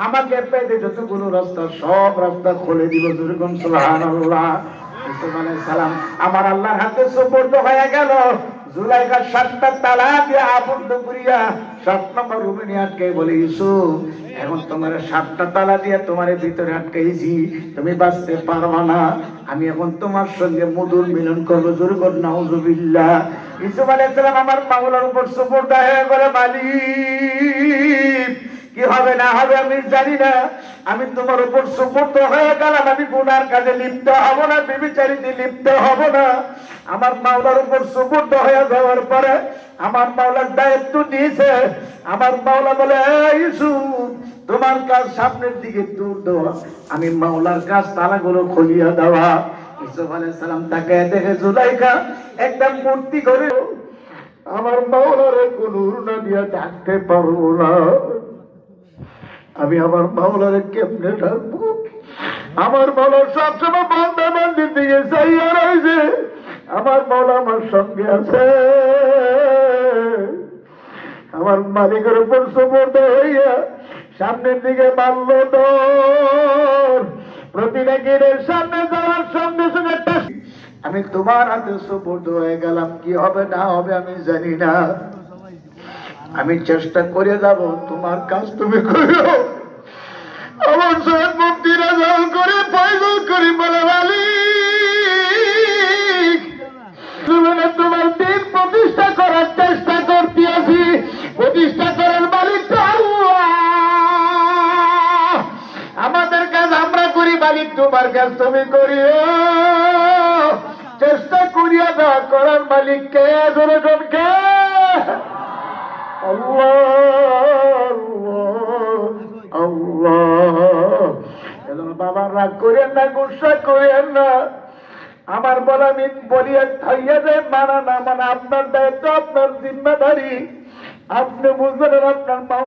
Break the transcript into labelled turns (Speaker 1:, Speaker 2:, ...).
Speaker 1: আমাকে পেতে যতগুলো রাস্তা সব রাস্তা খুলে দিল। যেরকম সুবহানাল্লাহ। ইউসুফ আলাইহিস সালাম আমার আল্লাহর হাতে সুপর্দ হয়ে গেল। জুলাইখা 7টা তালা দিয়ে আবদ্ধ করিয়া 7 নম্বর রুমে নিয়ে আটকে বলে, ইউসুফ এখন তোমার 7টা তালা দিয়ে তোমার ভিতরে আটকেছি, তুমি বাঁচতে পারবা না। আমি এখন তোমার সঙ্গে মধুর মিলন করবো। জোর কর নাউজুবিল্লাহ। ইউসুফ আলাইহিস সালাম আমার মাওলার উপর সুপর্দ হয়ে গেল। মালিক কি হবে না হবে আমি জানি না, আমি তোমার উপর সুপর্দ হয়ে গেলাম। আমি গুনার কাজে লিপ্ত হব না, ব্যভিচারিতে লিপ্ত হব না। আমার মাওলার উপর সুপর্দ হয়ে যাওয়ার পরে আমার মাওলার দায়িত্ব নিয়েছে। আমার মাওলা বলে, ইউসুফ তোমার কাজ সামনের দিকে দূর দেওয়া, আমি মাওলার কাজ তালাগুলো খুলিয়া দেওয়া। ইউসুফ আলাইহিস সালাম তাকে দেখে জুলাইখা একদম মূর্তি করে, আমার মাওলারে কোন উড়না দিয়া ডাকতে পারবো না। আমি আমার মাওলারে কেমনে ডাকবো? আমার মাওলা সবসময় বান্দা বান্দির দিকে চাইয়া রয়েছে। আমার মাওলা আমার সঙ্গে আছে। আমার মালিকের উপর সুপর্দ হইয়া সামনের দিকে মারল দৌড়। প্রতিটা গেটের সামনে যাওয়ার সঙ্গে সঙ্গে আমি তোমার হাতে সুপর্দ হয়ে গেলাম। কি হবে না হবে আমি জানি না, আমি চেষ্টা করে যাব, তোমার কাজ তুমি করো। আমার সৈয়দ মুফতি রাজাল করে ফয়সাল করি বলে, মালিক জীবনে তোমার দিন প্রতিষ্ঠা করার চেষ্টা করতে আছি। প্রতিষ্ঠা করার মালিক তো আল্লাহ। আমাদের কাজ আমরা করি, মালিক তোমার কাজ তুমি করিও। চেষ্টা করিয়া দেওয়া করার মালিক কে? জনগণ কে? আল্লাহ আল্লাহ। এজন্য বাবা রাগ করেন না, গুসা করেন না। আমার বলা আমি বলিয়া থাইয়া যায়, মানা না মানা আপনার দায়িত্ব, আপনার জিম্মাদারি। আপনি বুঝবেন আপনার